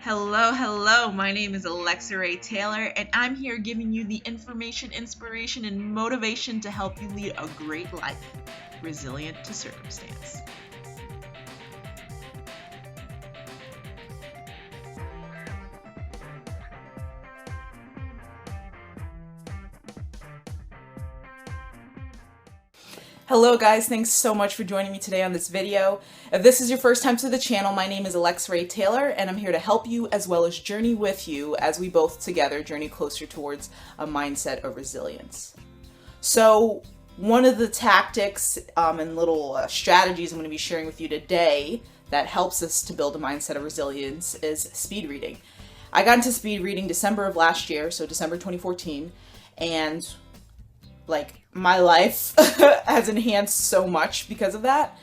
Hello, hello. My name is Alexa Ray Taylor, and I'm here giving you the information, inspiration, and motivation to help you lead a great life, resilient to circumstance. Hello guys, thanks so much for joining me today on this video. If this is your first time to the channel, my name is Alexa Ray Taylor and I'm here to help you as well as journey with you as we both together journey closer towards a mindset of resilience. So one of the tactics and little strategies I'm going to be sharing with you today that helps us to build a mindset of resilience is speed reading. I got into speed reading December of last year, so December 2014, and my life has enhanced so much because of that.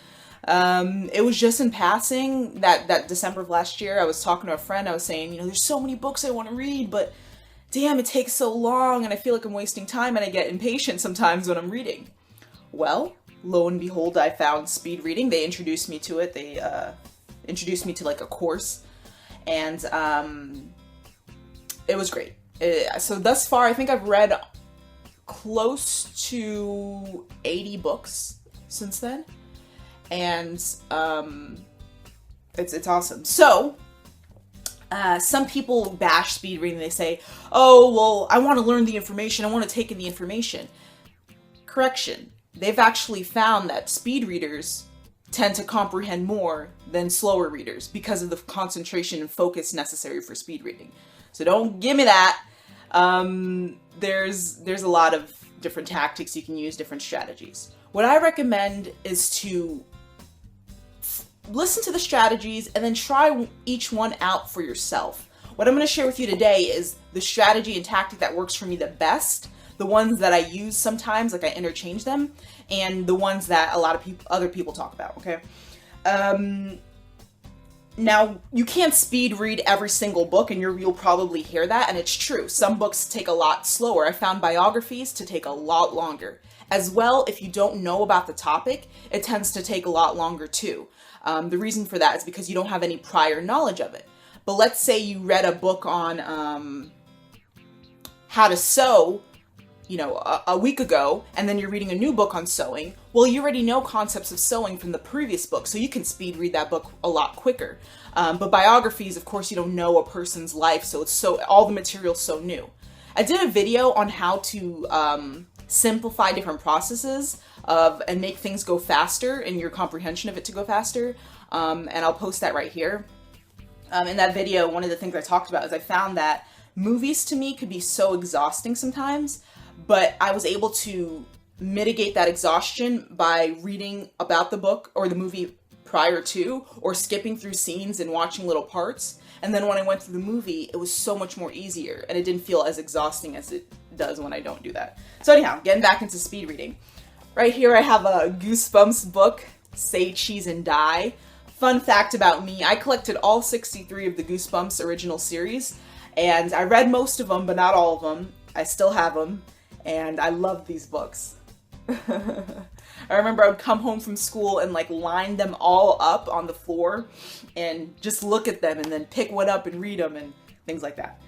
It was just in passing that December of last year, I was talking to a friend, I was saying, there's so many books I want to read, but damn, it takes so long and I feel like I'm wasting time and I get impatient sometimes when I'm reading. Well, lo and behold, I found speed reading. They introduced me to it. They introduced me to a course, and it was great. So thus far, I think I've read close to 80 books since then, and it's awesome. So some people bash speed reading. They say, oh well, I want to learn the information, I want to take in the information. Correction, they've actually found that speed readers tend to comprehend more than slower readers because of the concentration and focus necessary for speed reading. So don't give me that. There's a lot of different tactics you can use, different strategies. What I recommend is to listen to the strategies and then try each one out for yourself. What I'm going to share with you today is the strategy and tactic that works for me the best, the ones that I use sometimes, I interchange them, and the ones that a lot of other people talk about, okay? Now, you can't speed read every single book, and you'll probably hear that, and it's true. Some books take a lot slower. I found biographies to take a lot longer. As well, if you don't know about the topic, it tends to take a lot longer too. The reason for that is because you don't have any prior knowledge of it. But let's say you read a book on how to sew, a week ago, and then you're reading a new book on sewing. Well, you already know concepts of sewing from the previous book, so you can speed read that book a lot quicker. But biographies, of course, you don't know a person's life, so all the material's so new. I did a video on how to simplify different processes and make things go faster and your comprehension of it to go faster, and I'll post that right here. In that video, one of the things I talked about is I found that movies to me could be so exhausting sometimes, but I was able to mitigate that exhaustion by reading about the book or the movie prior to, or skipping through scenes and watching little parts. And then when I went through the movie, it was so much more easier and it didn't feel as exhausting as it does when I don't do that. So anyhow, getting back into speed reading. Right here I have a Goosebumps book, Say Cheese and Die. Fun fact about me, I collected all 63 of the Goosebumps original series, and I read most of them, but not all of them. I still have them, and I love these books. I remember I would come home from school and line them all up on the floor and just look at them and then pick one up and read them and things like that.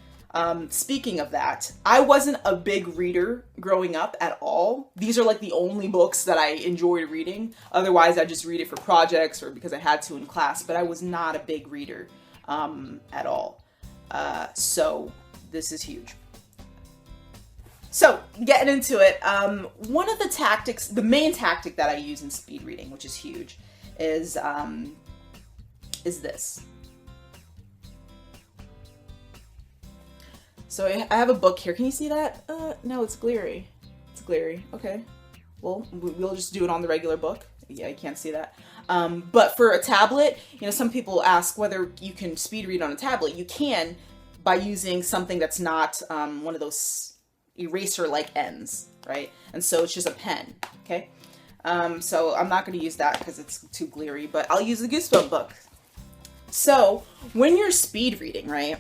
Speaking of that, I wasn't a big reader growing up at all. These are the only books that I enjoyed reading. Otherwise, I just read it for projects or because I had to in class, but I was not a big reader at all. So this is huge. So, getting into it, one of the tactics, the main tactic that I use in speed reading, which is huge, is this. So I have a book here. Can you see that? No, it's glary. It's glary. Okay. Well, we'll just do it on the regular book. Yeah, you can't see that. But for a tablet, some people ask whether you can speed read on a tablet. You can by using something that's not one of those eraser-like ends, right? And so it's just a pen, okay? So I'm not going to use that because it's too glary, but I'll use the Goosebumps book. So when you're speed reading, right,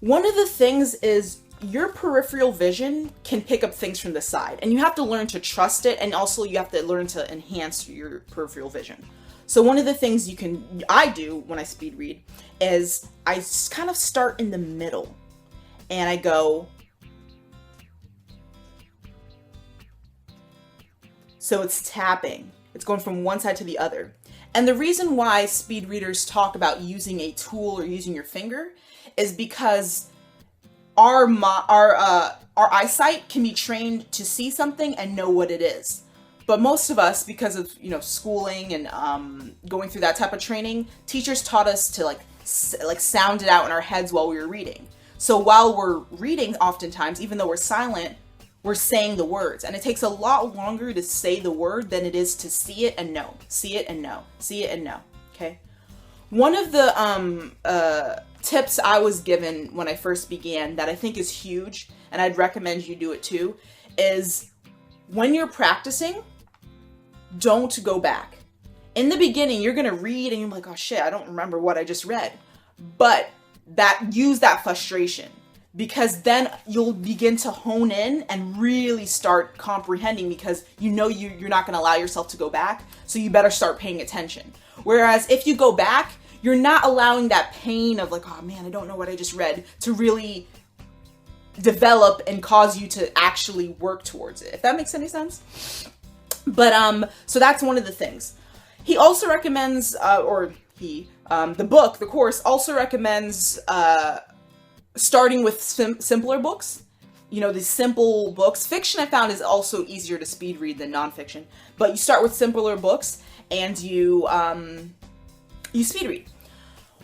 one of the things is your peripheral vision can pick up things from the side, and you have to learn to trust it, and also you have to learn to enhance your peripheral vision. So one of the things I do when I speed read is I kind of start in the middle and I go, so it's tapping. It's going from one side to the other. And the reason why speed readers talk about using a tool or using your finger is because our eyesight can be trained to see something and know what it is. But most of us, because of schooling and going through that type of training, teachers taught us to like sound it out in our heads while we were reading. So while we're reading, oftentimes, even though we're silent, we're saying the words, and it takes a lot longer to say the word than it is to see it and know, see it and know, see it and know. Okay. One of the tips I was given when I first began that I think is huge, and I'd recommend you do it too, is when you're practicing, don't go back. In the beginning, you're gonna read and you're like, oh shit, I don't remember what I just read. But use that frustration, because then you'll begin to hone in and really start comprehending, because you're not gonna allow yourself to go back, so you better start paying attention. Whereas if you go back, you're not allowing that pain of like, oh man, I don't know what I just read, to really develop and cause you to actually work towards it, if that makes any sense. But so that's one of the things. He also recommends, the course also recommends starting with simpler books. These simple books. Fiction, I found, is also easier to speed read than nonfiction. But you start with simpler books and you speed read.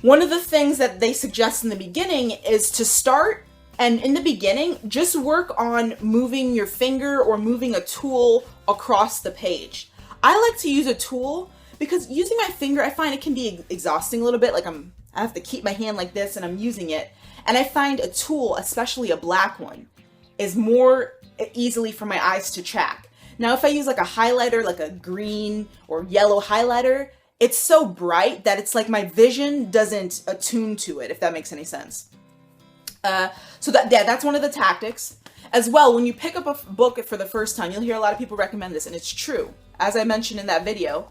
One of the things that they suggest in the beginning is to start, and in the beginning, just work on moving your finger or moving a tool across the page. I like to use a tool because using my finger, I find it can be exhausting a little bit. Like I have to keep my hand like this and I'm using it. And I find a tool, especially a black one, is more easily for my eyes to track. Now, if I use like a highlighter, like a green or yellow highlighter, it's so bright that it's like my vision doesn't attune to it, if that makes any sense. So that's one of the tactics. As well, when you pick up a book for the first time, you'll hear a lot of people recommend this, and it's true. As I mentioned in that video,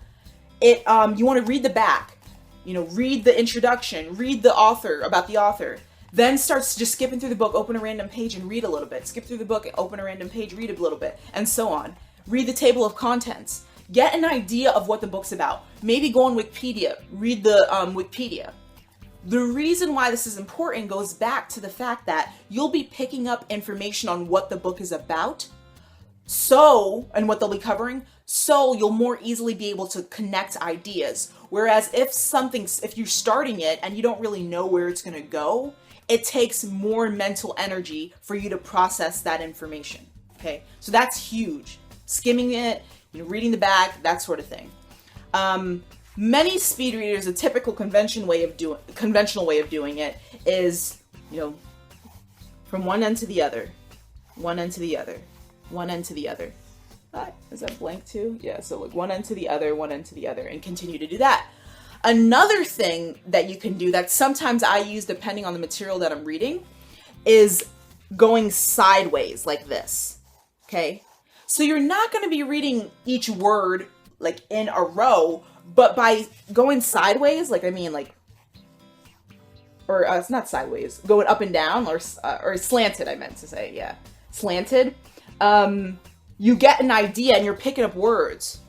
you want to read the back, read the introduction, read the author, about the author. Then starts just skipping through the book, open a random page and read a little bit. Skip through the book, open a random page, read a little bit, and so on. Read the table of contents. Get an idea of what the book's about. Maybe go on Wikipedia, read the Wikipedia. The reason why this is important goes back to the fact that you'll be picking up information on what the book is about, and what they'll be covering, so you'll more easily be able to connect ideas. Whereas if you're starting it and you don't really know where it's going to go, it takes more mental energy for you to process that information. Okay, so that's huge. Skimming it, reading the back, that sort of thing. Many speed readers, a typical conventional way of doing it is, from one end to the other, one end to the other, one end to the other. Is that blank too? Yeah, so like one end to the other, one end to the other, and continue to do that. Another thing that you can do that sometimes I use depending on the material that I'm reading is going sideways like this. Okay? So you're not going to be reading each word like in a row, but by going sideways, it's not sideways, going up and down, or slanted, I meant to say, yeah. Slanted. You get an idea and you're picking up words.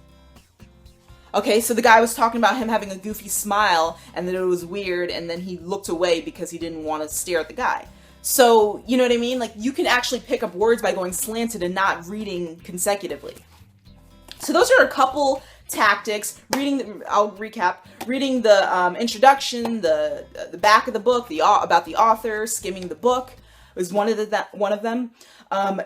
Okay, so the guy was talking about him having a goofy smile and that it was weird, and then he looked away because he didn't want to stare at the guy. So, you know what I mean? Like, you can actually pick up words by going slanted and not reading consecutively. So those are a couple tactics. I'll recap. Reading the introduction, the back of the book, about the author, skimming the book was one of them.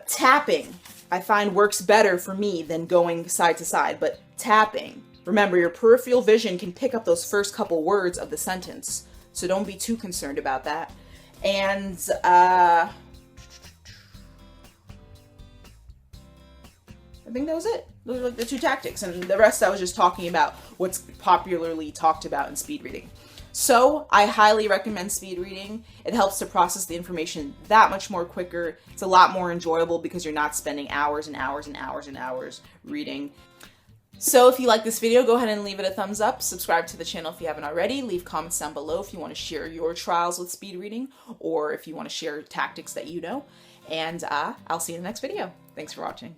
Tapping, I find, works better for me than going side to side, but tapping. Remember, your peripheral vision can pick up those first couple words of the sentence, so don't be too concerned about that. And I think that was it. Those were the two tactics, and the rest I was just talking about what's popularly talked about in speed reading. So I highly recommend speed reading. It helps to process the information that much more quicker. It's a lot more enjoyable because you're not spending hours and hours and hours and hours reading. So if you like this video, go ahead and leave it a thumbs up. Subscribe to the channel if you haven't already. Leave comments down below if you want to share your trials with speed reading or if you want to share tactics that you know. And I'll see you in the next video. Thanks for watching.